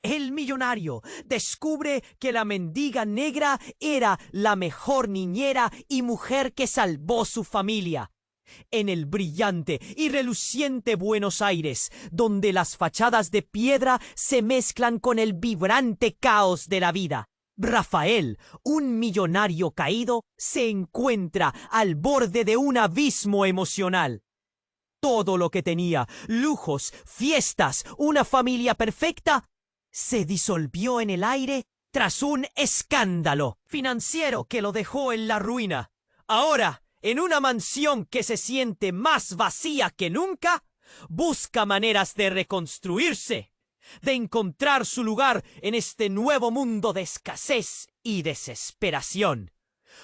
El millonario descubre que la mendiga negra era la mejor niñera y mujer que salvó su familia. En el brillante y reluciente Buenos Aires, donde las fachadas de piedra se mezclan con el vibrante caos de la vida, Rafael, un millonario caído, se encuentra al borde de un abismo emocional. Todo lo que tenía, lujos, fiestas, una familia perfecta, se disolvió en el aire tras un escándalo financiero que lo dejó en la ruina. Ahora, en una mansión que se siente más vacía que nunca, busca maneras de reconstruirse, de encontrar su lugar en este nuevo mundo de escasez y desesperación.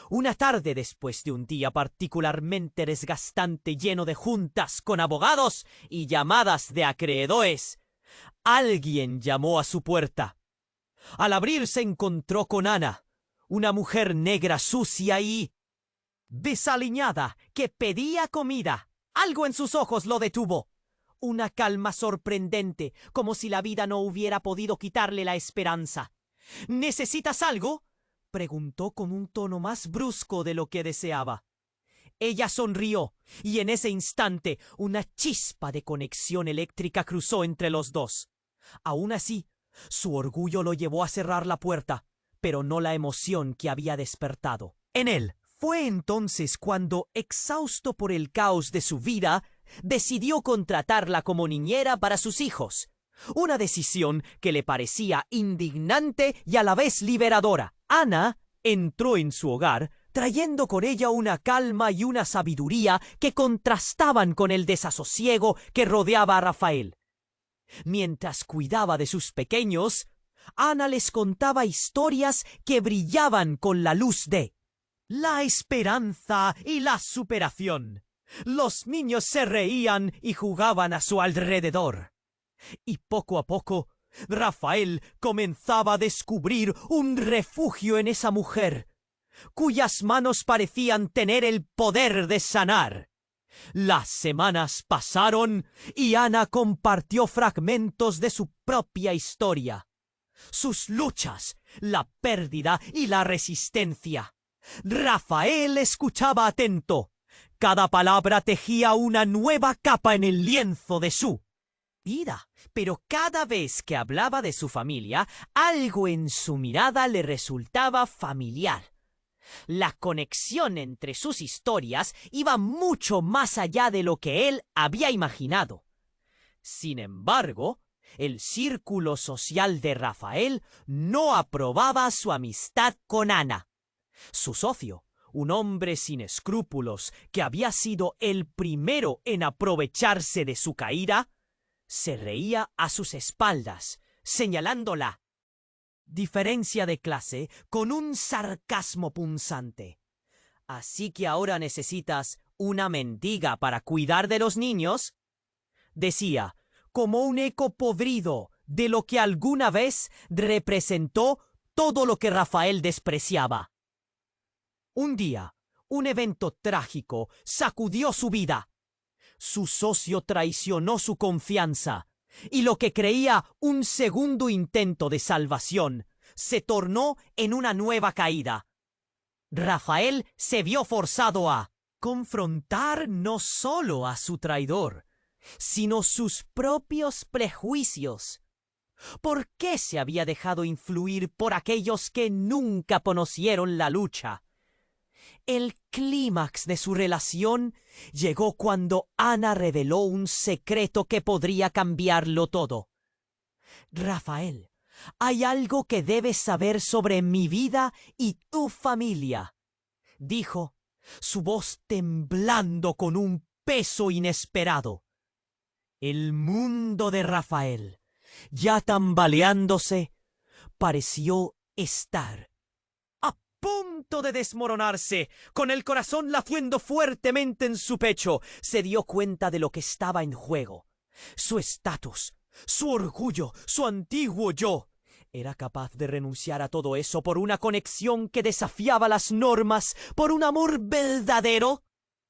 Una tarde después de un día particularmente desgastante lleno de juntas con abogados y llamadas de acreedores, alguien llamó a su puerta. Al abrir se encontró con Ana, una mujer negra sucia y desaliñada que pedía comida. Algo en sus ojos lo detuvo. Una calma sorprendente, como si la vida no hubiera podido quitarle la esperanza. ¿Necesitas algo?, preguntó con un tono más brusco de lo que deseaba. Ella sonrió, y en ese instante una chispa de conexión eléctrica cruzó entre los dos. Aún así, su orgullo lo llevó a cerrar la puerta, pero no la emoción que había despertado en él. Fue entonces cuando, exhausto por el caos de su vida, decidió contratarla como niñera para sus hijos. Una decisión que le parecía indignante y a la vez liberadora. Ana entró en su hogar trayendo con ella una calma y una sabiduría que contrastaban con el desasosiego que rodeaba a Rafael. Mientras cuidaba de sus pequeños, Ana les contaba historias que brillaban con la luz de la esperanza y la superación. Los niños se reían y jugaban a su alrededor. Y poco a poco, Rafael comenzaba a descubrir un refugio en esa mujer, cuyas manos parecían tener el poder de sanar. Las semanas pasaron y Ana compartió fragmentos de su propia historia, sus luchas, la pérdida y la resistencia. Rafael escuchaba atento. Cada palabra tejía una nueva capa en el lienzo de su vida, pero cada vez que hablaba de su familia, algo en su mirada le resultaba familiar. La conexión entre sus historias iba mucho más allá de lo que él había imaginado. Sin embargo, el círculo social de Rafael no aprobaba su amistad con Ana. Su socio, un hombre sin escrúpulos que había sido el primero en aprovecharse de su caída, se reía a sus espaldas, señalando la diferencia de clase con un sarcasmo punzante. ¿Así que ahora necesitas una mendiga para cuidar de los niños?, decía, como un eco podrido de lo que alguna vez representó todo lo que Rafael despreciaba. Un día, un evento trágico sacudió su vida. Su socio traicionó su confianza, y lo que creía un segundo intento de salvación se tornó en una nueva caída. Rafael se vio forzado a confrontar no solo a su traidor, sino sus propios prejuicios. ¿Por qué se había dejado influir por aquellos que nunca conocieron la lucha? El clímax de su relación llegó cuando Ana reveló un secreto que podría cambiarlo todo. Rafael, hay algo que debes saber sobre mi vida y tu familia, dijo, su voz temblando con un peso inesperado. El mundo de Rafael, ya tambaleándose, pareció estar punto de desmoronarse. Con el corazón latiendo fuertemente en su pecho, se dio cuenta de lo que estaba en juego. Su estatus, su orgullo, su antiguo yo. ¿Era capaz de renunciar a todo eso por una conexión que desafiaba las normas, por un amor verdadero?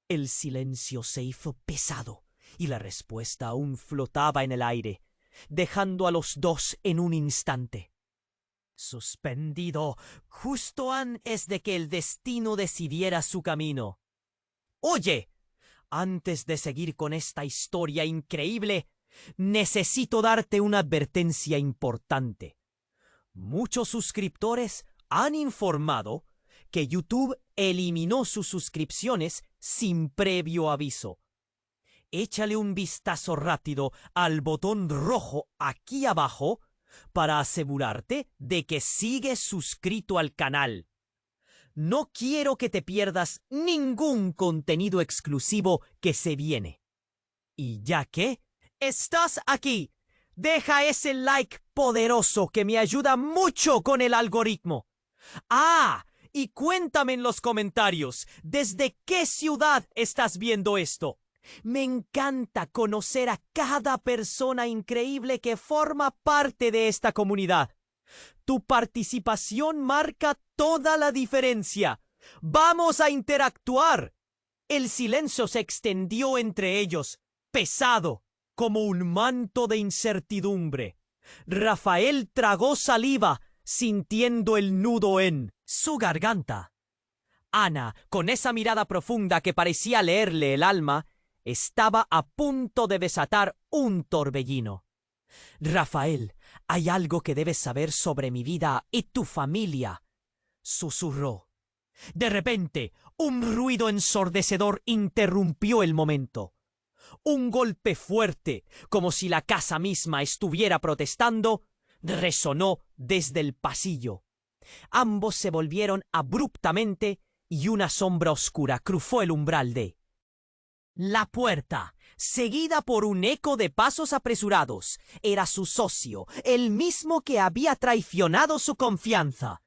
El silencio se hizo pesado y la respuesta aún flotaba en el aire. dejando a los dos en un instante. Suspendido justo antes de que el destino decidiera su camino. Oye, antes de seguir con esta historia increíble, necesito darte una advertencia importante. Muchos suscriptores han informado que YouTube eliminó sus suscripciones sin previo aviso. Échale un vistazo rápido al botón rojo aquí abajo para asegurarte de que sigues suscrito al canal. No quiero que te pierdas ningún contenido exclusivo que se viene. Y ya que estás aquí, deja ese like poderoso que me ayuda mucho con el algoritmo. ¡Ah! Y cuéntame en los comentarios, ¿desde qué ciudad estás viendo esto? Me encanta conocer a cada persona increíble que forma parte de esta comunidad. Tu participación marca toda la diferencia. ¡Vamos a interactuar! El silencio se extendió entre ellos, pesado, como un manto de incertidumbre. Rafael tragó saliva, sintiendo el nudo en su garganta. Ana, con esa mirada profunda que parecía leerle el alma, estaba a punto de desatar un torbellino. Rafael, hay algo que debes saber sobre mi vida y tu familia, susurró. De repente, un ruido ensordecedor interrumpió el momento. Un golpe fuerte, como si la casa misma estuviera protestando, resonó desde el pasillo. Ambos se volvieron abruptamente y una sombra oscura cruzó el umbral de la puerta, seguida por un eco de pasos apresurados. Era su socio, el mismo que había traicionado su confianza.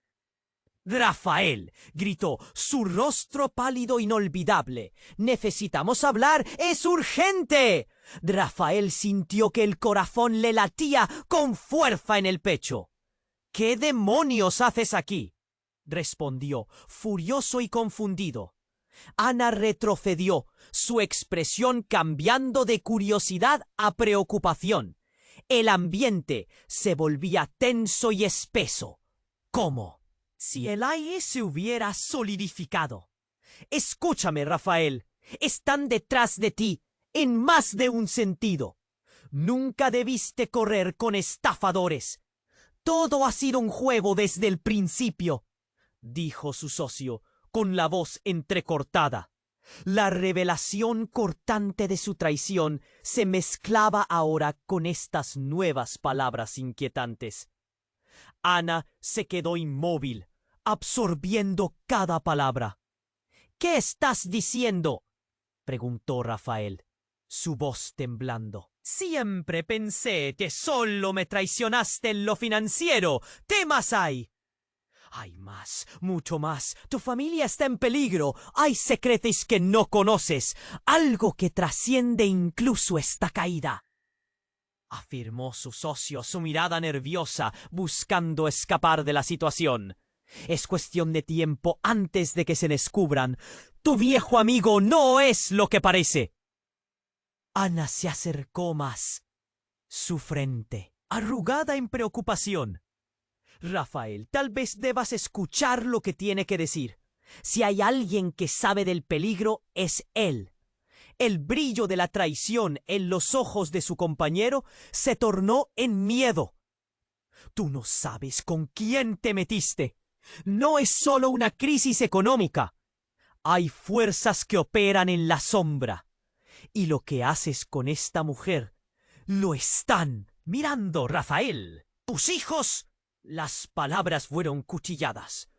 «Rafael», gritó, su rostro pálido inolvidable. «Necesitamos hablar, es urgente». Rafael sintió que el corazón le latía con fuerza en el pecho. «¿Qué demonios haces aquí?», respondió, furioso y confundido. Ana retrocedió, su expresión cambiando de curiosidad a preocupación. El ambiente se volvía tenso y espeso. ¿Cómo? Si el aire se hubiera solidificado. Escúchame, Rafael. Están detrás de ti, en más de un sentido. Nunca debiste correr con estafadores. Todo ha sido un juego desde el principio, dijo su socio, con la voz entrecortada. La revelación cortante de su traición se mezclaba ahora con estas nuevas palabras inquietantes. Ana se quedó inmóvil, absorbiendo cada palabra. «¿Qué estás diciendo?», preguntó Rafael, su voz temblando. «Siempre pensé que solo me traicionaste en lo financiero. ¿Qué más hay?» «Hay más, mucho más. Tu familia está en peligro. Hay secretos que no conoces. Algo que trasciende incluso esta caída», afirmó su socio, su mirada nerviosa, buscando escapar de la situación. «Es cuestión de tiempo antes de que se descubran. Tu viejo amigo no es lo que parece». Ana se acercó más, su frente arrugada en preocupación. «Rafael, tal vez debas escuchar lo que tiene que decir. Si hay alguien que sabe del peligro, es él». El brillo de la traición en los ojos de su compañero se tornó en miedo. «Tú no sabes con quién te metiste. No es solo una crisis económica. Hay fuerzas que operan en la sombra. Y lo que haces con esta mujer lo están mirando, Rafael. Tus hijos». Las palabras fueron cuchilladas.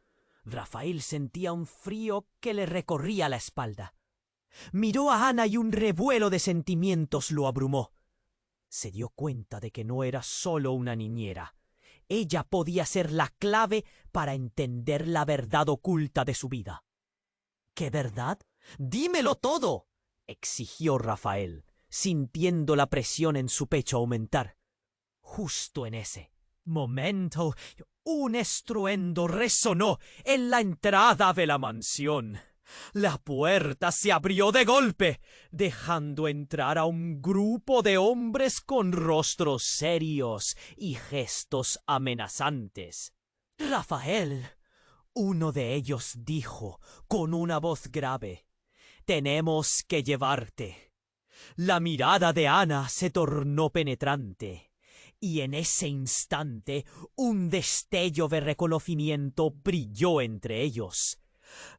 Rafael sentía un frío que le recorría la espalda. Miró a Ana y un revuelo de sentimientos lo abrumó. Se dio cuenta de que no era solo una niñera. Ella podía ser la clave para entender la verdad oculta de su vida. ¿Qué verdad? ¡Dímelo todo!, exigió Rafael, sintiendo la presión en su pecho aumentar. Justo en ese momento, un estruendo resonó en la entrada de la mansión. La puerta se abrió de golpe, dejando entrar a un grupo de hombres con rostros serios y gestos amenazantes. Rafael, uno de ellos dijo con una voz grave, «Tenemos que llevarte». La mirada de Ana se tornó penetrante, y en ese instante un destello de reconocimiento brilló entre ellos.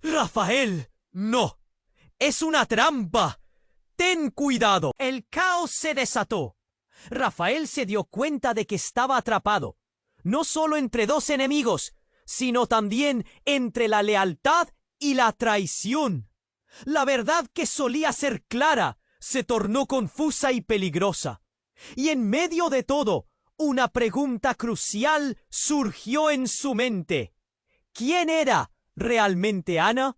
«Rafael, no. Es una trampa. Ten cuidado». El caos se desató. Rafael se dio cuenta de que estaba atrapado, no solo entre dos enemigos, sino también entre la lealtad y la traición. La verdad que solía ser clara se tornó confusa y peligrosa. Y en medio de todo, una pregunta crucial surgió en su mente. ¿Quién era realmente Ana?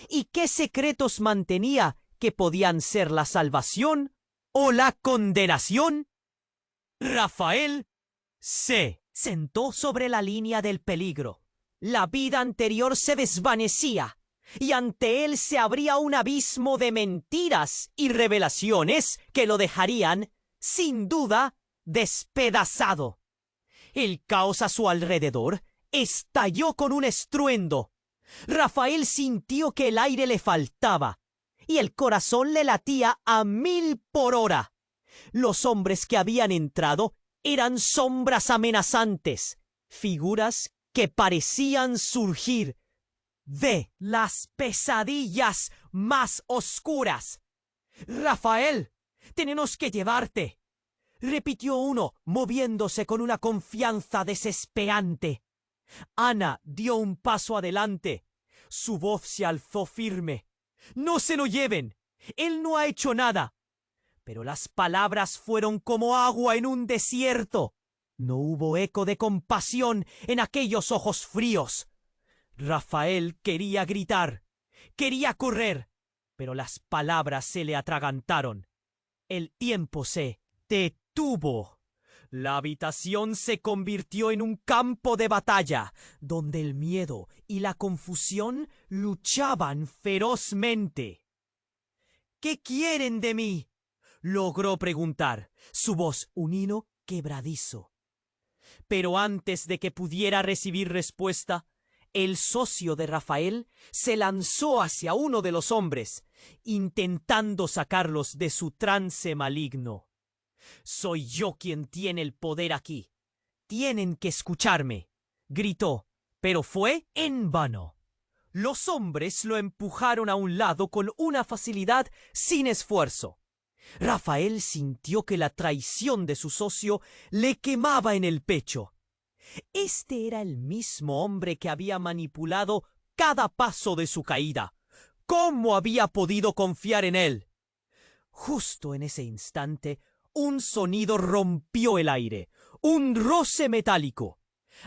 ¿Y qué secretos mantenía que podían ser la salvación o la condenación? Rafael se sentó sobre la línea del peligro. La vida anterior se desvanecía, y ante él se abría un abismo de mentiras y revelaciones que lo dejarían, sin duda, despedazado. El caos a su alrededor estalló con un estruendo. Rafael sintió que el aire le faltaba, y el corazón le latía a 1000 por hora. Los hombres que habían entrado eran sombras amenazantes, figuras que parecían surgir de las pesadillas más oscuras. «Rafael, tenemos que llevarte», repitió uno, moviéndose con una confianza desesperante. Ana dio un paso adelante. Su voz se alzó firme. «No se lo lleven. Él no ha hecho nada». Pero las palabras fueron como agua en un desierto. No hubo eco de compasión en aquellos ojos fríos. Rafael quería gritar, quería correr, pero las palabras se le atragantaron. El tiempo se detuvo. La habitación se convirtió en un campo de batalla, donde el miedo y la confusión luchaban ferozmente. «¿Qué quieren de mí?», logró preguntar, su voz un hilo quebradizo. Pero antes de que pudiera recibir respuesta, el socio de Rafael se lanzó hacia uno de los hombres, intentando sacarlos de su trance maligno. «Soy yo quien tiene el poder aquí. Tienen que escucharme», gritó, pero fue en vano. Los hombres lo empujaron a un lado con una facilidad sin esfuerzo. Rafael sintió que la traición de su socio le quemaba en el pecho. Este era el mismo hombre que había manipulado cada paso de su caída. ¿Cómo había podido confiar en él? Justo en ese instante, un sonido rompió el aire, un roce metálico.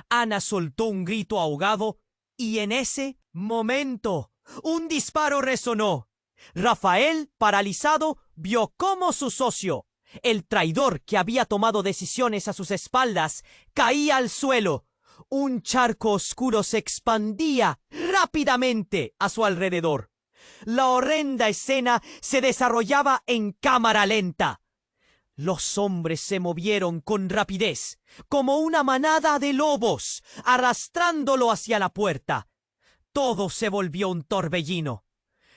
Ana soltó un grito ahogado y en ese momento un disparo resonó. Rafael, paralizado, vio cómo su socio, el traidor que había tomado decisiones a sus espaldas, caía al suelo. Un charco oscuro se expandía rápidamente a su alrededor. La horrenda escena se desarrollaba en cámara lenta. Los hombres se movieron con rapidez, como una manada de lobos, arrastrándolo hacia la puerta. Todo se volvió un torbellino.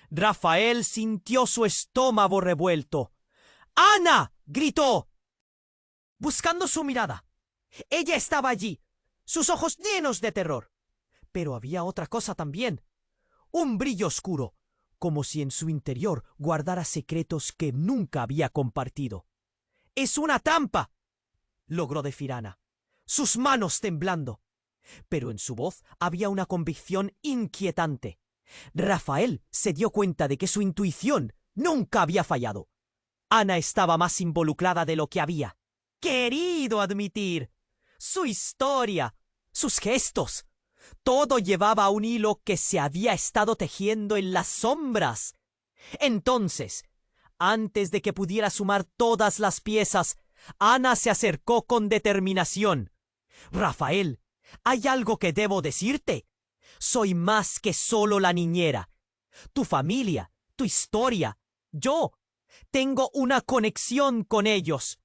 Rafael sintió su estómago revuelto. «¡Ana!», gritó, buscando su mirada. Ella estaba allí, sus ojos llenos de terror. Pero había otra cosa también, un brillo oscuro, como si en su interior guardara secretos que nunca había compartido. «¡Es una trampa!», logró decir Ana, sus manos temblando. Pero en su voz había una convicción inquietante. Rafael se dio cuenta de que su intuición nunca había fallado. Ana estaba más involucrada de lo que había querido admitir. Su historia, sus gestos, todo llevaba a un hilo que se había estado tejiendo en las sombras. Entonces, antes de que pudiera sumar todas las piezas, Ana se acercó con determinación. «Rafael, hay algo que debo decirte. Soy más que solo la niñera. Tu familia, tu historia, yo. Tengo una conexión con ellos.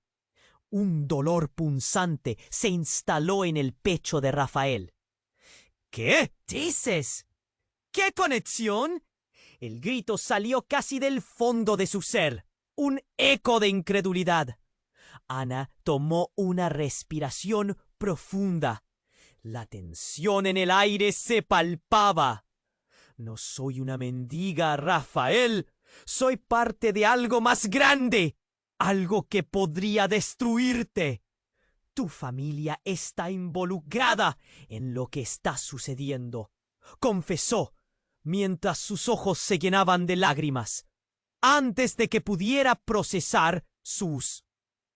Un dolor punzante se instaló en el pecho de Rafael. ¿Qué dices? ¿Qué conexión? El grito salió casi del fondo de su ser, un eco de incredulidad. Ana tomó una respiración profunda. La tensión en el aire se palpaba. No soy una mendiga, Rafael. Soy parte de algo más grande, algo que podría destruirte. Tu familia está involucrada en lo que está sucediendo, confesó, mientras sus ojos se llenaban de lágrimas, antes de que pudiera procesar sus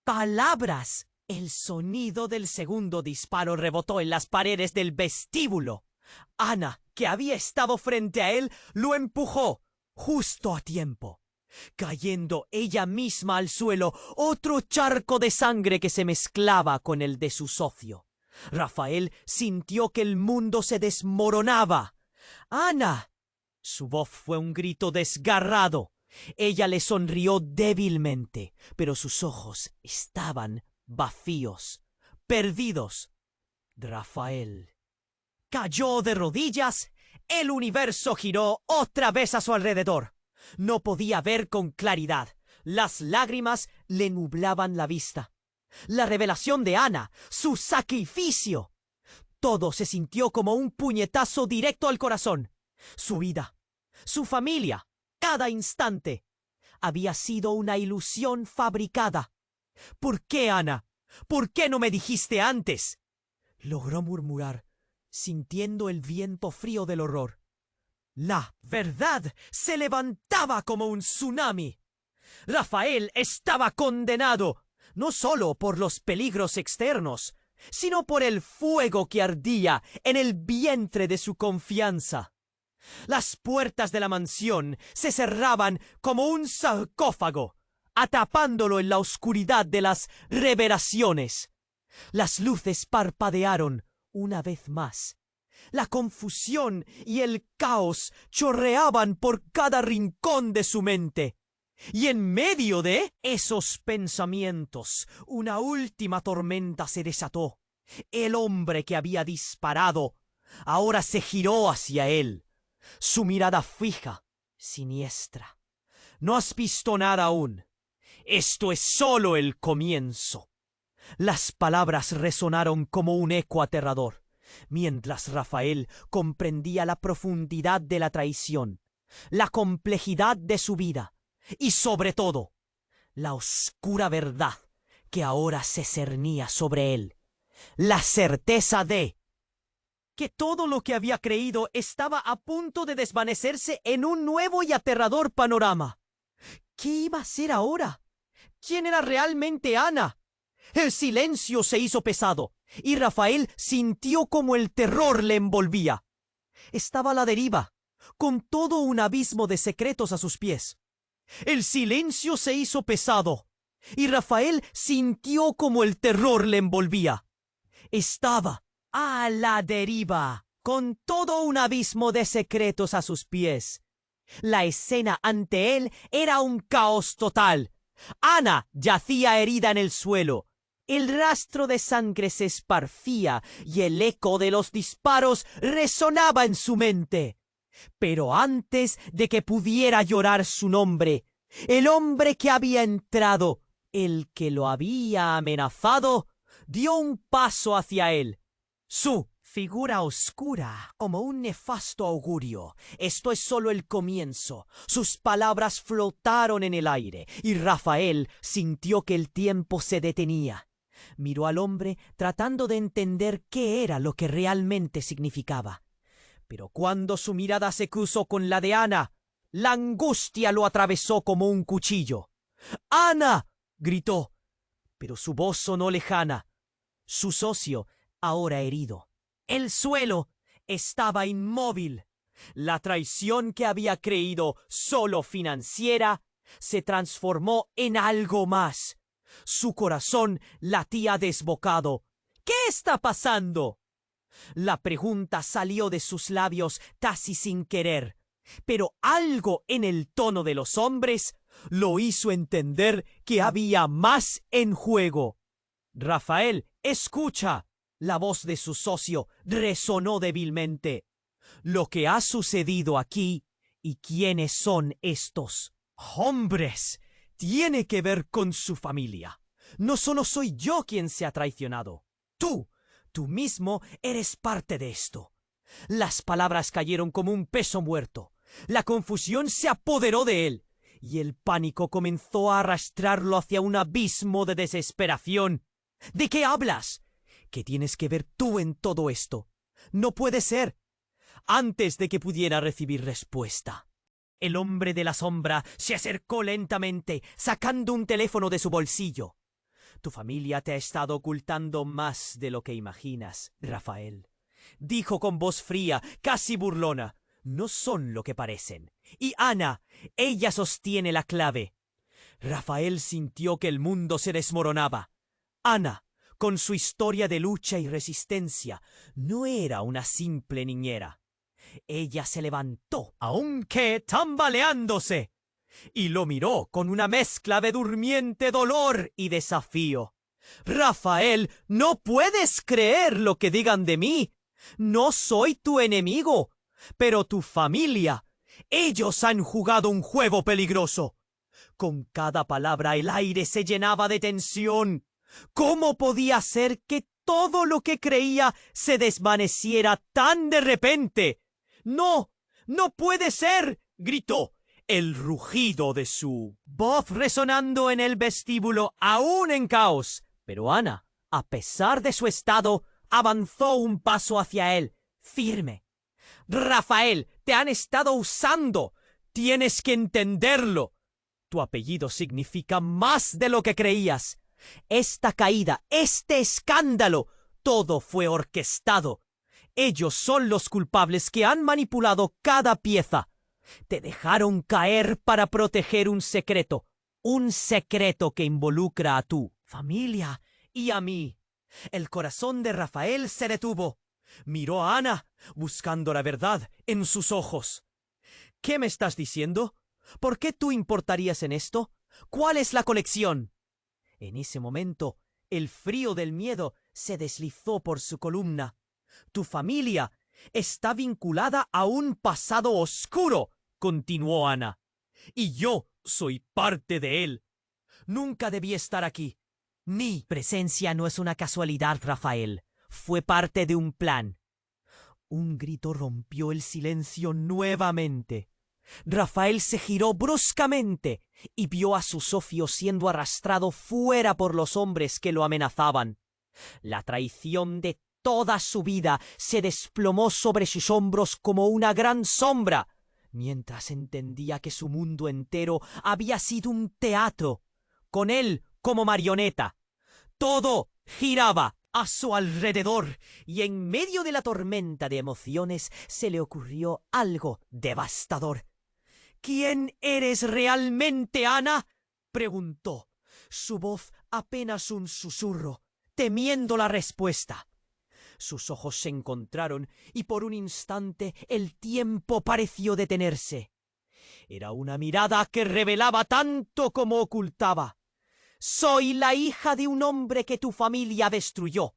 palabras. El sonido del segundo disparo rebotó en las paredes del vestíbulo. Ana, que había estado frente a él, lo empujó justo a tiempo, cayendo ella misma al suelo, otro charco de sangre que se mezclaba con el de su socio. Rafael sintió que el mundo se desmoronaba. ¡Ana! Su voz fue un grito desgarrado. Ella le sonrió débilmente, pero sus ojos estaban vacíos, perdidos. Rafael cayó de rodillas. El universo giró otra vez a su alrededor. No podía ver con claridad. Las lágrimas le nublaban la vista. La revelación de Ana, su sacrificio. Todo se sintió como un puñetazo directo al corazón. Su vida, su familia, cada instante, había sido una ilusión fabricada. ¿Por qué, Ana? ¿Por qué no me dijiste antes? Logró murmurar, sintiendo el viento frío del horror. La verdad se levantaba como un tsunami. Rafael estaba condenado, no solo por los peligros externos, sino por el fuego que ardía en el vientre de su confianza. Las puertas de la mansión se cerraban como un sarcófago, atrapándolo en la oscuridad de las revelaciones. Las luces parpadearon una vez más. La confusión y el caos chorreaban por cada rincón de su mente. Y en medio de esos pensamientos, una última tormenta se desató. El hombre que había disparado ahora se giró hacia él, su mirada fija, siniestra. No has visto nada aún. Esto es solo el comienzo. Las palabras resonaron como un eco aterrador, mientras Rafael comprendía la profundidad de la traición, la complejidad de su vida y, sobre todo, la oscura verdad que ahora se cernía sobre él. La certeza de que todo lo que había creído estaba a punto de desvanecerse en un nuevo y aterrador panorama. ¿Qué iba a ser ahora? ¿Quién era realmente Ana? El silencio se hizo pesado, y Rafael sintió como el terror le envolvía. Estaba a la deriva, con todo un abismo de secretos a sus pies. El silencio se hizo pesado, y Rafael sintió como el terror le envolvía. Estaba a la deriva, con todo un abismo de secretos a sus pies. La escena ante él era un caos total. Ana yacía herida en el suelo. El rastro de sangre se esparcía y el eco de los disparos resonaba en su mente. Pero antes de que pudiera llorar su nombre, el hombre que había entrado, el que lo había amenazado, dio un paso hacia él. Su figura oscura, como un nefasto augurio. Esto es solo el comienzo. Sus palabras flotaron en el aire, y Rafael sintió que el tiempo se detenía. Miró al hombre tratando de entender qué era lo que realmente significaba. Pero cuando su mirada se cruzó con la de Ana, la angustia lo atravesó como un cuchillo. ¡Ana!, gritó, pero su voz sonó lejana. Su socio, ahora herido. El suelo estaba inmóvil. La traición que había creído solo financiera se transformó en algo más. Su corazón latía desbocado. ¿Qué está pasando? La pregunta salió de sus labios casi sin querer. Pero algo en el tono de los hombres lo hizo entender que había más en juego. Rafael, escucha. La voz de su socio resonó débilmente. Lo que ha sucedido aquí y quiénes son estos hombres tiene que ver con su familia. No solo soy yo quien se ha traicionado. Tú mismo eres parte de esto. Las palabras cayeron como un peso muerto. La confusión se apoderó de él y el pánico comenzó a arrastrarlo hacia un abismo de desesperación. ¿De qué hablas? ¿Qué tienes que ver tú en todo esto? No puede ser. Antes de que pudiera recibir respuesta, el hombre de la sombra se acercó lentamente, sacando un teléfono de su bolsillo. Tu familia te ha estado ocultando más de lo que imaginas, Rafael, dijo con voz fría, casi burlona. No son lo que parecen. Y Ana, ella sostiene la clave. Rafael sintió que el mundo se desmoronaba. Ana, con su historia de lucha y resistencia, no era una simple niñera. Ella se levantó, aunque tambaleándose, y lo miró con una mezcla de durmiente dolor y desafío. Rafael, no puedes creer lo que digan de mí. No soy tu enemigo, pero tu familia. Ellos han jugado un juego peligroso. Con cada palabra el aire se llenaba de tensión. ¿Cómo podía ser que todo lo que creía se desvaneciera tan de repente? ¡No! ¡No puede ser!, gritó, el rugido de su voz resonando en el vestíbulo aún en caos. Pero Ana, a pesar de su estado, avanzó un paso hacia él, firme. Rafael, te han estado usando. Tienes que entenderlo. Tu apellido significa más de lo que creías. Esta caída, este escándalo, todo fue orquestado. Ellos son los culpables que han manipulado cada pieza. Te dejaron caer para proteger un secreto que involucra a tu familia y a mí. El corazón de Rafael se detuvo. Miró a Ana, buscando la verdad en sus ojos. ¿Qué me estás diciendo? ¿Por qué tú importarías en esto? ¿Cuál es la conexión? En ese momento, el frío del miedo se deslizó por su columna. Tu familia está vinculada a un pasado oscuro, continuó Ana. Y yo soy parte de él. Nunca debí estar aquí. Mi presencia no es una casualidad, Rafael. Fue parte de un plan. Un grito rompió el silencio nuevamente. Rafael se giró bruscamente y vio a su socio siendo arrastrado fuera por los hombres que lo amenazaban. La traición de toda su vida se desplomó sobre sus hombros como una gran sombra, mientras entendía que su mundo entero había sido un teatro, con él como marioneta. Todo giraba a su alrededor y en medio de la tormenta de emociones se le ocurrió algo devastador. ¿Quién eres realmente, Ana?, preguntó, su voz apenas un susurro, temiendo la respuesta. Sus ojos se encontraron y por un instante el tiempo pareció detenerse. Era una mirada que revelaba tanto como ocultaba. Soy la hija de un hombre que tu familia destruyó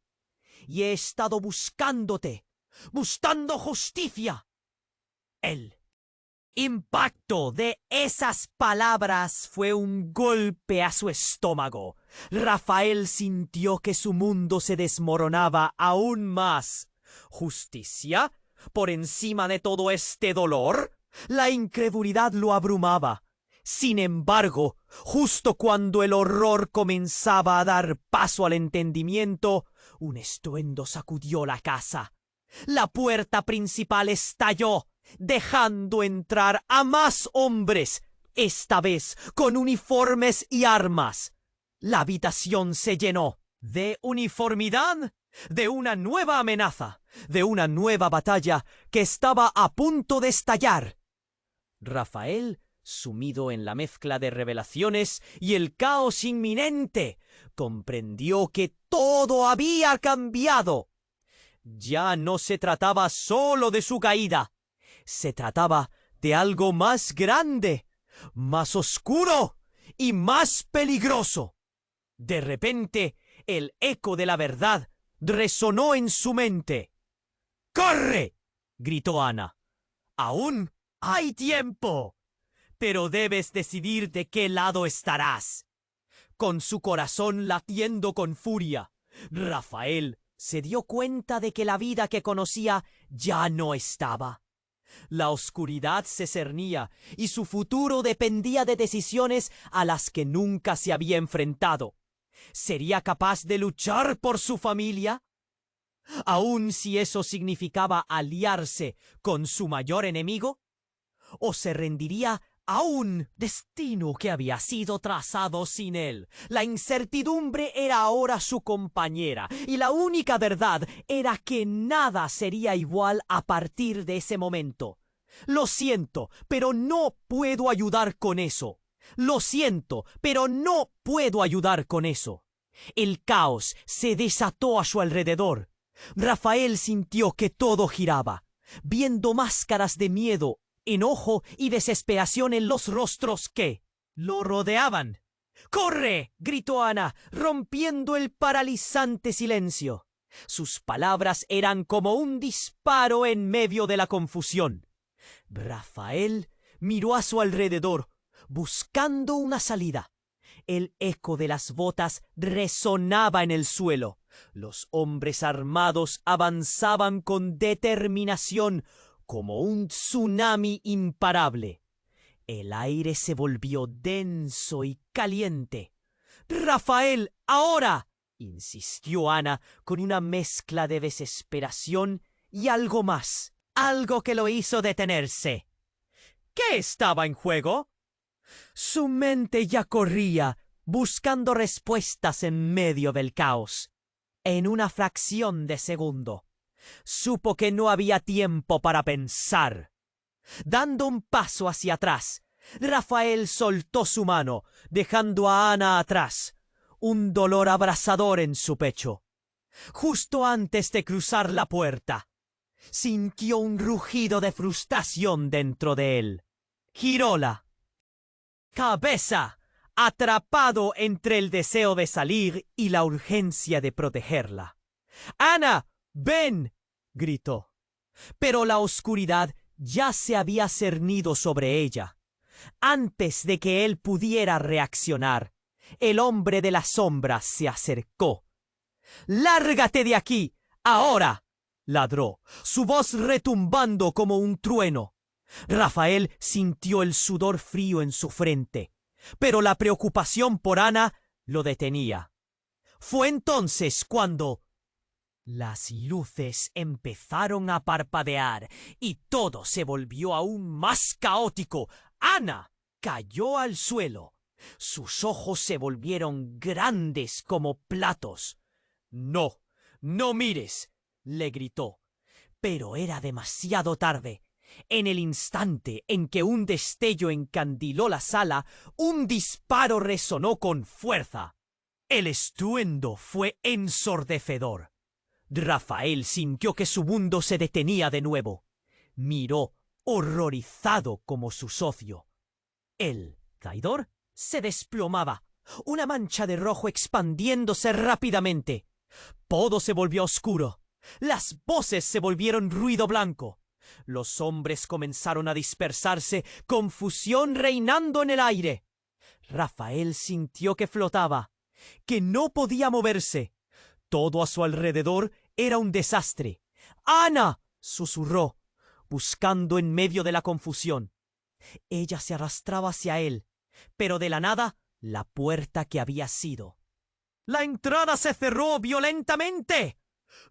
y he estado buscándote, buscando justicia. El impacto de esas palabras fue un golpe a su estómago. Rafael sintió que su mundo se desmoronaba aún más. ¿Justicia? ¿Por encima de todo este dolor? La incredulidad lo abrumaba. Sin embargo, justo cuando el horror comenzaba a dar paso al entendimiento, un estruendo sacudió la casa. La puerta principal estalló, dejando entrar a más hombres, esta vez con uniformes y armas. La habitación se llenó de uniformidad, de una nueva amenaza, de una nueva batalla que estaba a punto de estallar. Rafael, sumido en la mezcla de revelaciones y el caos inminente, comprendió que todo había cambiado. Ya no se trataba solo de su caída, se trataba de algo más grande, más oscuro y más peligroso. De repente, el eco de la verdad resonó en su mente. ¡Corre!, gritó Ana. Aún hay tiempo, pero debes decidir de qué lado estarás. Con su corazón latiendo con furia, Rafael se dio cuenta de que la vida que conocía ya no estaba. La oscuridad se cernía y su futuro dependía de decisiones a las que nunca se había enfrentado. ¿Sería capaz de luchar por su familia? Aun si eso significaba aliarse con su mayor enemigo, ¿o se rendiría a un destino que había sido trazado sin él? La incertidumbre era ahora su compañera, y la única verdad era que nada sería igual a partir de ese momento. Lo siento, pero no puedo ayudar con eso. Lo siento, pero no puedo ayudar con eso. El caos se desató a su alrededor. Rafael sintió que todo giraba, viendo máscaras de miedo, enojo y desesperación en los rostros que lo rodeaban. ¡Corre!, gritó Ana, rompiendo el paralizante silencio. Sus palabras eran como un disparo en medio de la confusión. Rafael miró a su alrededor, buscando una salida. El eco de las botas resonaba en el suelo. Los hombres armados avanzaban con determinación, como un tsunami imparable. El aire se volvió denso y caliente. «¡Rafael, ahora!», insistió Ana con una mezcla de desesperación y algo más, algo que lo hizo detenerse. ¿Qué estaba en juego? Su mente ya corría, buscando respuestas en medio del caos. En una fracción de segundo, supo que no había tiempo para pensar. Dando un paso hacia atrás, Rafael soltó su mano, dejando a Ana atrás, un dolor abrasador en su pecho. Justo antes de cruzar la puerta, sintió un rugido de frustración dentro de él. Giró la cabeza, atrapado entre el deseo de salir y la urgencia de protegerla. «¡Ana, ven!», gritó. Pero la oscuridad ya se había cernido sobre ella. Antes de que él pudiera reaccionar, el hombre de la sombra se acercó. «¡Lárgate de aquí, ahora!», ladró, su voz retumbando como un trueno. Rafael sintió el sudor frío en su frente, pero la preocupación por Ana lo detenía. Fue entonces cuando las luces empezaron a parpadear y todo se volvió aún más caótico. Ana cayó al suelo. Sus ojos se volvieron grandes como platos. «No, no mires», le gritó. Pero era demasiado tarde. En el instante en que un destello encandiló la sala, un disparo resonó con fuerza. El estruendo fue ensordecedor. Rafael sintió que su mundo se detenía de nuevo. Miró, horrorizado como su socio. El traidor se desplomaba, una mancha de rojo expandiéndose rápidamente. Todo se volvió oscuro. Las voces se volvieron ruido blanco. Los hombres comenzaron a dispersarse, confusión reinando en el aire. Rafael sintió que flotaba, que no podía moverse. Todo a su alrededor era un desastre. «¡Ana!», susurró, buscando en medio de la confusión. Ella se arrastraba hacia él, pero de la nada, la puerta que había sido. «¡La entrada se cerró violentamente!».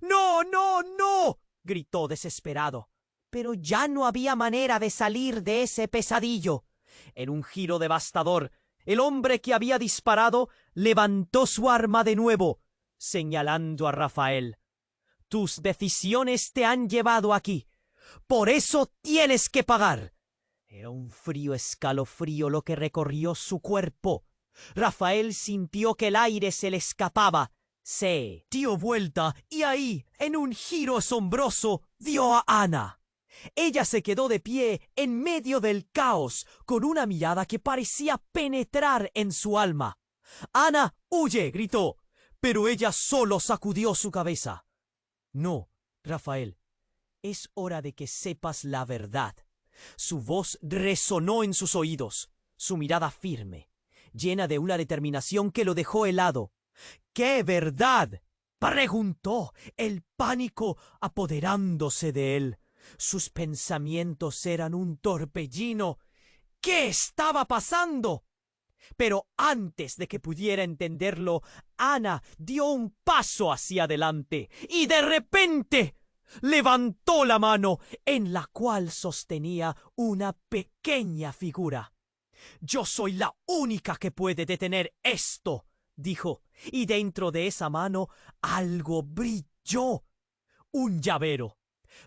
«¡No, no, no!», gritó desesperado. Pero ya no había manera de salir de ese pesadillo. En un giro devastador, el hombre que había disparado levantó su arma de nuevo, señalando a Rafael. «Tus decisiones te han llevado aquí. Por eso tienes que pagar». Era un frío escalofrío lo que recorrió su cuerpo. Rafael sintió que el aire se le escapaba. Se dio vuelta y ahí, en un giro asombroso, vio a Ana. Ella se quedó de pie en medio del caos, con una mirada que parecía penetrar en su alma. «Ana, huye», gritó, pero ella solo sacudió su cabeza. «No, Rafael, es hora de que sepas la verdad». Su voz resonó en sus oídos, su mirada firme, llena de una determinación que lo dejó helado. «¿Qué verdad?», preguntó, el pánico apoderándose de él. Sus pensamientos eran un torbellino. ¿Qué estaba pasando? Pero antes de que pudiera entenderlo, Ana dio un paso hacia adelante y de repente levantó la mano en la cual sostenía una pequeña figura. «Yo soy la única que puede detener esto», dijo, y dentro de esa mano algo brilló. Un llavero.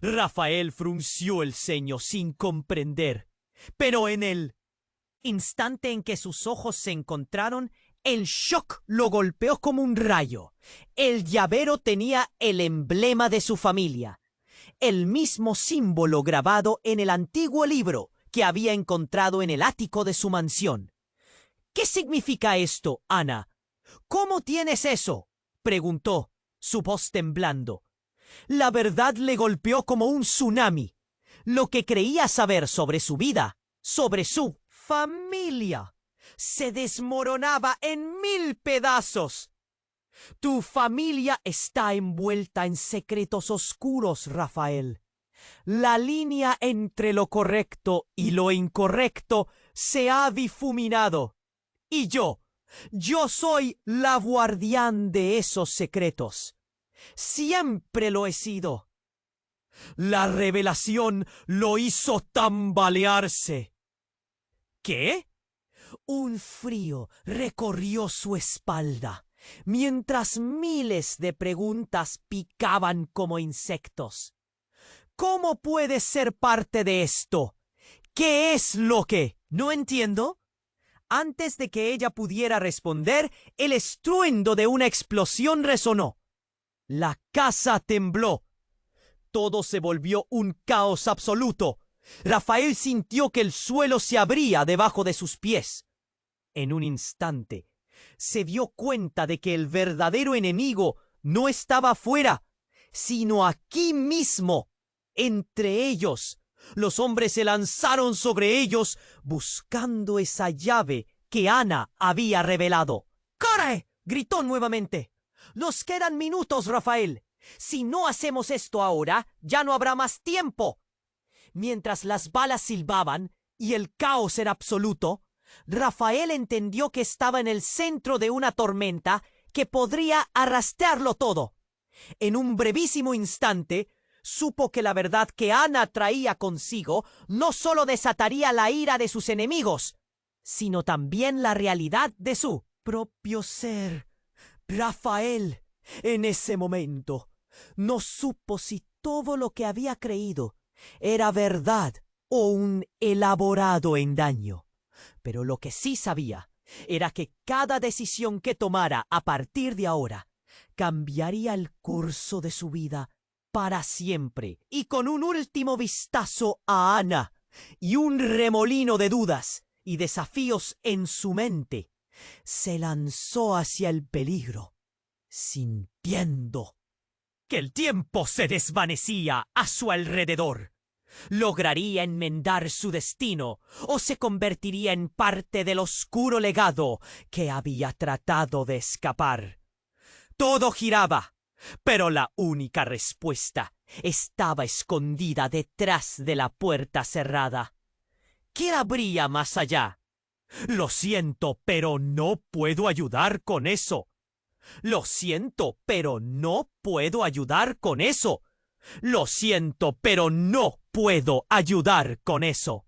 Rafael frunció el ceño sin comprender, pero en el instante en que sus ojos se encontraron, el shock lo golpeó como un rayo. El llavero tenía el emblema de su familia, el mismo símbolo grabado en el antiguo libro que había encontrado en el ático de su mansión. «¿Qué significa esto, Ana? ¿Cómo tienes eso?», preguntó, su voz temblando. La verdad le golpeó como un tsunami. Lo que creía saber sobre su vida, sobre su familia, se desmoronaba en 1000 pedazos. «Tu familia está envuelta en secretos oscuros, Rafael. La línea entre lo correcto y lo incorrecto se ha difuminado. Y yo soy la guardián de esos secretos. Siempre lo he sido». La revelación lo hizo tambalearse. ¿Qué? Un frío recorrió su espalda, mientras miles de preguntas picaban como insectos. ¿Cómo puedes ser parte de esto? ¿Qué es lo que? No entiendo. Antes de que ella pudiera responder, el estruendo de una explosión resonó. La casa tembló. Todo se volvió un caos absoluto. Rafael sintió que el suelo se abría debajo de sus pies. En un instante, se dio cuenta de que el verdadero enemigo no estaba afuera, sino aquí mismo, entre ellos. Los hombres se lanzaron sobre ellos buscando esa llave que Ana había revelado. «¡Corre!», gritó nuevamente. «Nos quedan minutos, Rafael. Si no hacemos esto ahora, ya no habrá más tiempo». Mientras las balas silbaban y el caos era absoluto, Rafael entendió que estaba en el centro de una tormenta que podría arrastrarlo todo. En un brevísimo instante, supo que la verdad que Ana traía consigo no solo desataría la ira de sus enemigos, sino también la realidad de su propio ser. Rafael, en ese momento, no supo si todo lo que había creído era verdad o un elaborado engaño. Pero lo que sí sabía era que cada decisión que tomara a partir de ahora cambiaría el curso de su vida para siempre. Y con un último vistazo a Ana y un remolino de dudas y desafíos en su mente, se lanzó hacia el peligro, sintiendo que el tiempo se desvanecía a su alrededor. ¿Lograría enmendar su destino o se convertiría en parte del oscuro legado que había tratado de escapar? Todo giraba, pero la única respuesta estaba escondida detrás de la puerta cerrada. ¿Qué habría más allá? «Lo siento, pero no puedo ayudar con eso». «Lo siento, pero no puedo ayudar con eso». «Lo siento, pero no puedo ayudar con eso».